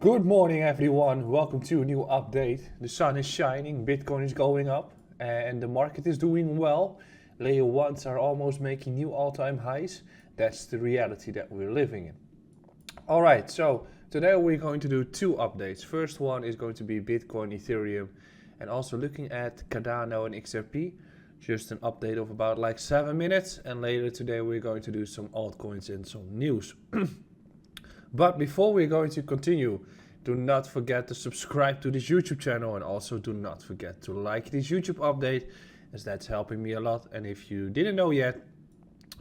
Good morning everyone, welcome to a new update. The sun is shining, Bitcoin is going up and the market is doing well. Layer 1s are almost making new all-time highs. That's the reality that we're living in. Alright, so today we're going to do two updates. First one is going to be Bitcoin, Ethereum and also looking at Cardano and XRP. Just an update of about like 7 minutes, and later today we're going to do some altcoins and some news. But before we're going to continue, do not forget to subscribe to this YouTube channel and also do not forget to like this YouTube update, as that's helping me a lot. And if you didn't know yet,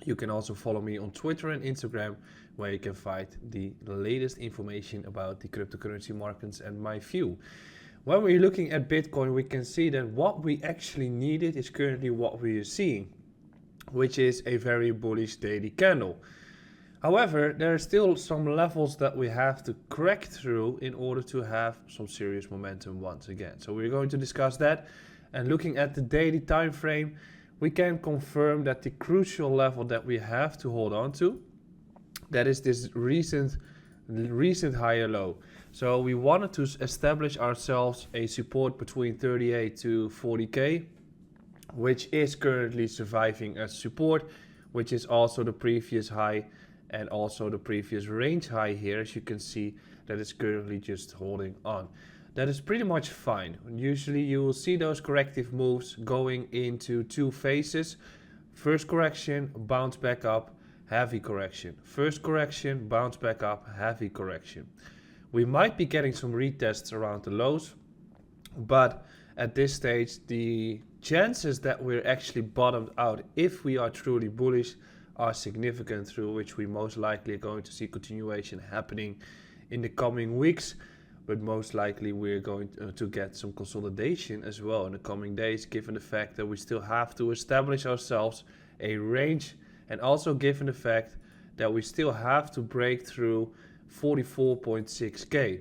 you can also follow me on Twitter and Instagram, where you can find the latest information about the cryptocurrency markets and my view. When we're looking at Bitcoin, we can see that what we actually needed is currently what we are seeing, which is a very bullish daily candle. However, there are still some levels that we have to crack through in order to have some serious momentum once again. So we're going to discuss that, and looking at the daily time frame, we can confirm that the crucial level that we have to hold on to, that is this recent higher low. So we wanted to establish ourselves a support between 38 to 40k, which is currently surviving as support, which is also the previous high and also the previous range high here. As you can see, that is currently just holding on. That is pretty much fine. Usually you will see those corrective moves going into two phases. First correction, bounce back up, heavy correction. First correction, bounce back up, heavy correction. We might be getting some retests around the lows, but at this stage the chances that we're actually bottomed out, if we are truly bullish, are significant, through which we most likely are going to see continuation happening in the coming weeks. But most likely we're going to get some consolidation as well in the coming days, given the fact that we still have to establish ourselves a range, and also given the fact that we still have to break through 44.6k.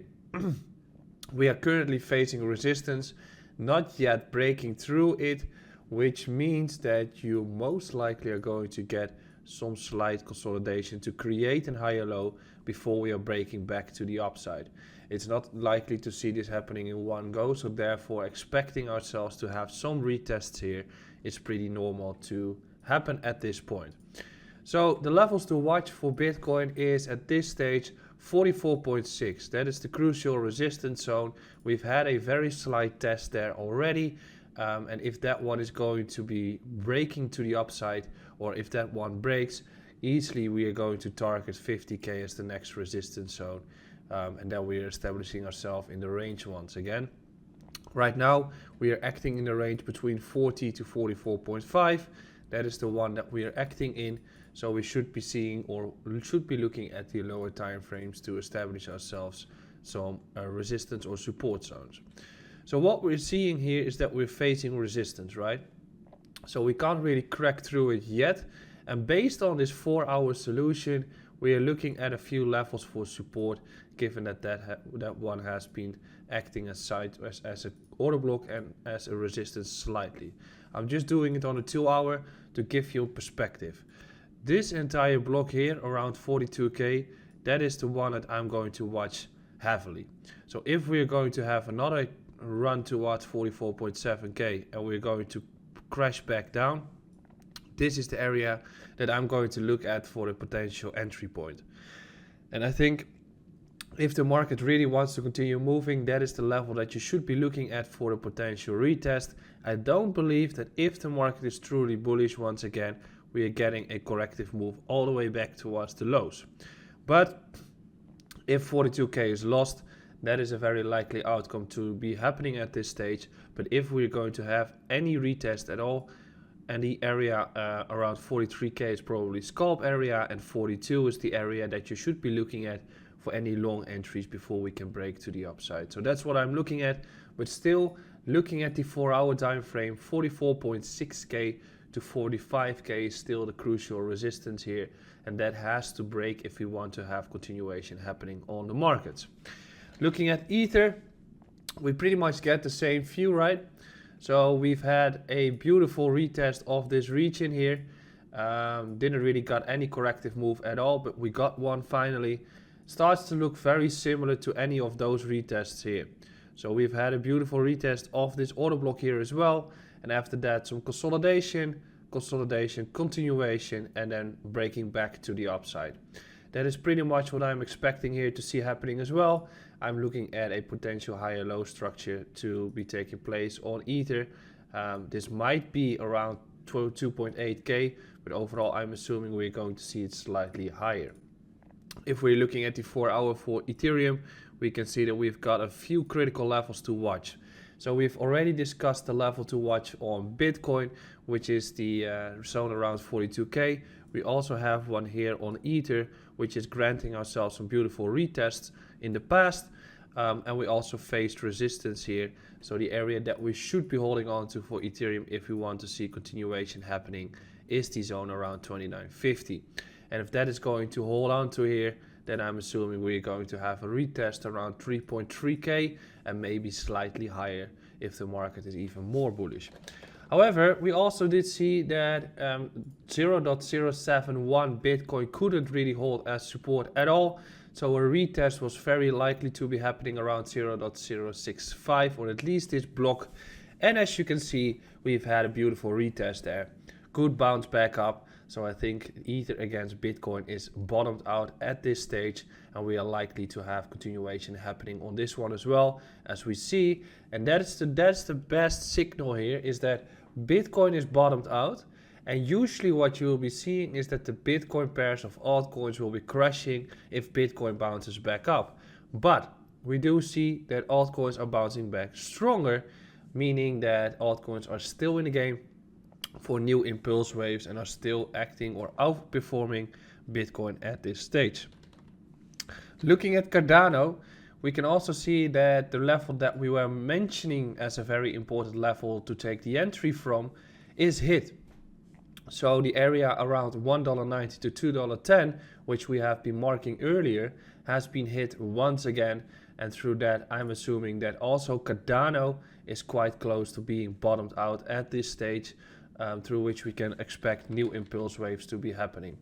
We are currently facing resistance, not yet breaking through it, which means that you most likely are going to get some slight consolidation to create a higher low before we are breaking back to the upside. It's not likely to see this happening in one go, so therefore expecting ourselves to have some retests here is pretty normal to happen at this point. So the levels to watch for Bitcoin is at this stage 44.6. That is the crucial resistance zone. We've had a very slight test there already. And if that one is going to be breaking to the upside, or if that one breaks, easily we are going to target 50k as the next resistance zone. And then we are establishing ourselves in the range once again. Right now we are acting in the range between 40 to 44.5. That is the one that we are acting in. So we should be seeing, or should be looking at the lower time frames to establish ourselves some resistance or support zones. So what we're seeing here is that we're facing resistance, right? So we can't really crack through it yet. And based on this 4-hour solution, we are looking at a few levels for support, given that that one has been acting as an order block and as a resistance slightly. I'm just doing it on a 2-hour to give you perspective. This entire block here around 42k, that is the one that I'm going to watch heavily. So if we're going to have another run towards 44.7k and we're going to crash back down, this is the area that I'm going to look at for the potential entry point. And I think if the market really wants to continue moving, that is the level that you should be looking at for a potential retest. I don't believe that if the market is truly bullish once again, we are getting a corrective move all the way back towards the lows. But if 42k is lost, that is a very likely outcome to be happening at this stage. But if we're going to have any retest at all, and the area around 43k is probably scalp area, and 42 is the area that you should be looking at for any long entries before we can break to the upside. So that's what I'm looking at, but still looking at the 4-hour time frame, 44.6k to 45k is still the crucial resistance here, and that has to break if we want to have continuation happening on the markets. Looking at Ether, we pretty much get the same view, right? So we've had a beautiful retest of this region here. Didn't really got any corrective move at all, but we got one finally. starts to look very similar to any of those retests here. So we've had a beautiful retest of this order block here as well, and after that some consolidation, continuation, and then breaking back to the upside. That is pretty much what I'm expecting here to see happening as well. I'm looking at a potential higher low structure to be taking place on Ether. This might be around 2.8k, but overall I'm assuming we're going to see it slightly higher. If we're looking at the 4 hour for Ethereum, we can see that we've got a few critical levels to watch. So we've already discussed the level to watch on Bitcoin, which is the zone around 42k. We also have one here on Ether, which is granting ourselves some beautiful retests in the past. And we also faced resistance here. So the area that we should be holding on to for Ethereum if we want to see continuation happening is the zone around 2950. And if that is going to hold on to here, then I'm assuming we're going to have a retest around 3.3k and maybe slightly higher if the market is even more bullish. However, we also did see that 0.071 Bitcoin couldn't really hold as support at all. So a retest was very likely to be happening around 0.065 or at least this block. And as you can see, we've had a beautiful retest there. Good bounce back up. So I think Ether against Bitcoin is bottomed out at this stage, and we are likely to have continuation happening on this one as well, as we see. And that's the best signal here, is that Bitcoin is bottomed out. And usually what you will be seeing is that the Bitcoin pairs of altcoins will be crashing if Bitcoin bounces back up. But we do see that altcoins are bouncing back stronger, meaning that altcoins are still in the game for new impulse waves and are still acting or outperforming Bitcoin at this stage. Looking at Cardano, we can also see that the level that we were mentioning as a very important level to take the entry from is hit. So the area around $1.90 to $2.10, which we have been marking earlier, has been hit once again. And through that, I'm assuming that also Cardano is quite close to being bottomed out at this stage, through which we can expect new impulse waves to be happening.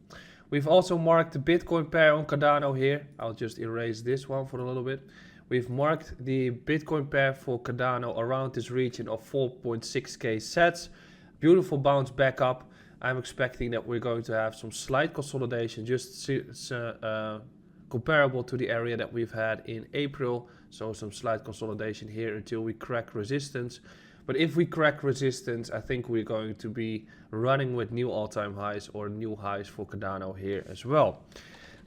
We've also marked the Bitcoin pair on Cardano here. I'll just erase this one for a little bit. We've marked the Bitcoin pair for Cardano around this region of 4.6k sats. Beautiful bounce back up. I'm expecting that we're going to have some slight consolidation, just comparable to the area that we've had in April. So some slight consolidation here until we crack resistance. But if we crack resistance, I think we're going to be running with new all-time highs or new highs for Cardano here as well.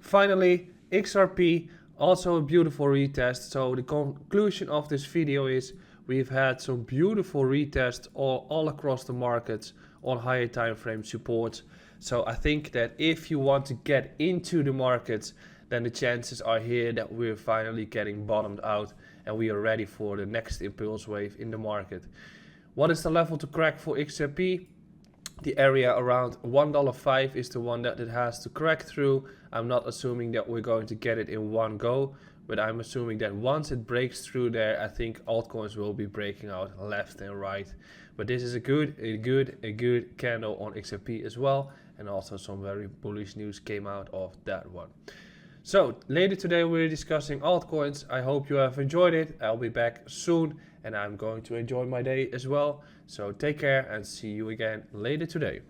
Finally, XRP, also a beautiful retest. So the conclusion of this video is we've had some beautiful retests all across the markets on higher time frame supports. So I think that if you want to get into the markets, then the chances are here that we're finally getting bottomed out and we are ready for the next impulse wave in the market. What is the level to crack for XRP? The area around $1.05 is the one that it has to crack through. I'm not assuming that we're going to get it in one go, but I'm assuming that once it breaks through there, I think altcoins will be breaking out left and right. But this is a good candle on XRP as well, and also some very bullish news came out of that one. So later today we're discussing altcoins. I hope you have enjoyed it. I'll be back soon and I'm going to enjoy my day as well. So take care and see you again later today.